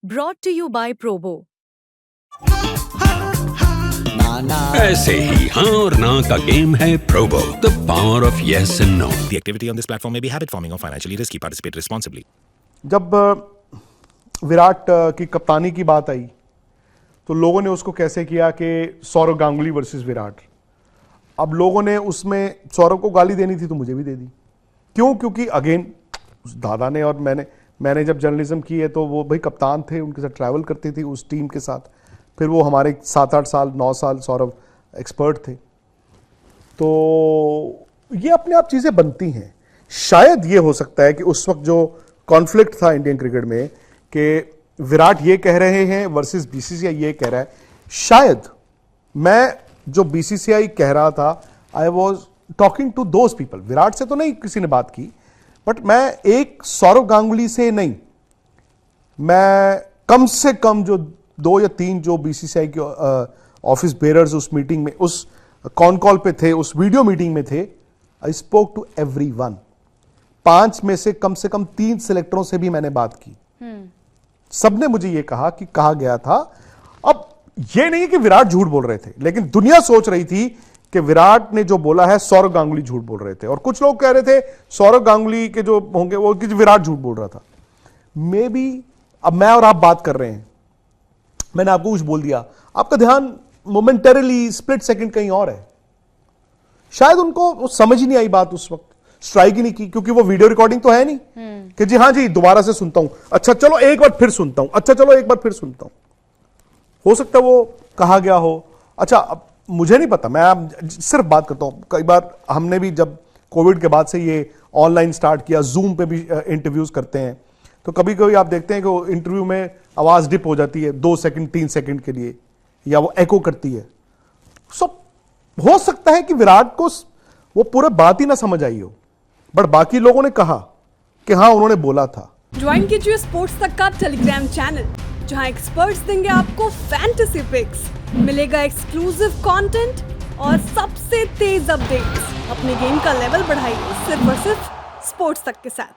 Brought to you by Probo. ऐसे ही हाँ और ना का गेम है Probo, the power of yes and no. The activity on this platform may be habit forming or financially risky. Participate responsibly. जब विराट की कप्तानी की बात आई तो लोगों ने उसको कैसे किया कि सौरव गांगुली वर्सेस विराट। अब लोगों ने उसमें सौरव को गाली देनी थी तो मुझे भी दे दी। क्यों? क्योंकि अगेन दादा ने और मैंने जब जर्नलिज्म की है तो वो भाई कप्तान थे, उनके साथ ट्रैवल करती थी उस टीम के साथ। फिर वो हमारे 7-8 साल 9 साल सौरव एक्सपर्ट थे। तो ये अपने आप चीज़ें बनती हैं। शायद ये हो सकता है कि उस वक्त जो कॉन्फ्लिक्ट था इंडियन क्रिकेट में कि विराट ये कह रहे हैं वर्सेस बीसीसीआई ये कह रहा है, शायद मैं जो बीसीसीआई कह रहा था I was talking to those people. Virat से तो नहीं किसी ने बात की, बट मैं एक सौरव गांगुली से नहीं, मैं कम से कम जो 2 या 3 जो बीसीसीआई के ऑफिस बेरर्स उस मीटिंग में, उस कॉन कॉल पे थे, उस वीडियो मीटिंग में थे, आई स्पोक टू एवरीवन। 5 में से कम 3 सिलेक्टरों से भी मैंने बात की। सबने मुझे यह कहा कि कहा गया था। अब यह नहीं कि विराट झूठ बोल रहे थे, लेकिन दुनिया सोच रही थी कि विराट ने जो बोला है सौरव गांगुली झूठ बोल रहे थे, और कुछ लोग कह रहे थे सौरव गांगुली के जो होंगे वो कि विराट झूठ बोल रहा था। मे बी अब मैं और आप बात कर रहे हैं, मैंने आपको कुछ बोल दिया, आपका ध्यान मोमेंटरीली स्प्लिट सेकंड कहीं और है। शायद उनको समझ ही नहीं आई बात, उस वक्त स्ट्राइक ही नहीं की, क्योंकि वो वीडियो रिकॉर्डिंग तो है नहीं कि जी हाँ जी दोबारा से सुनता हूं, अच्छा चलो एक बार फिर सुनता हूं, अच्छा चलो एक बार फिर सुनता हूं। हो सकता है वो कहा गया हो। अच्छा अब मुझे नहीं पता, मैं सिर्फ बात करता हूं। कई बार हमने भी जब कोविड के बाद से ये ऑनलाइन स्टार्ट किया, जूम पे भी इंटरव्यूज करते हैं, तो कभी कभी आप देखते हैं कि इंटरव्यू में आवाज डिप हो जाती है 2 सेकंड 3 सेकंड के लिए, या वो एको करती है। सब हो सकता है कि विराट को वो पूरा बात ही ना समझ आई हो, बट बाकी लोगों ने कहा कि हाँ उन्होंने बोला था। ज्वाइन कीजिए स्पोर्ट्स तक का टेलीग्राम चैनल, जहां एक्सपर्ट्स देंगे आपको फैंटेसी पिक्स, मिलेगा एक्सक्लूसिव कंटेंट और सबसे तेज अपडेट्स। अपने गेम का लेवल बढ़ाइए सिर्फ और सिर्फ स्पोर्ट्स तक के साथ।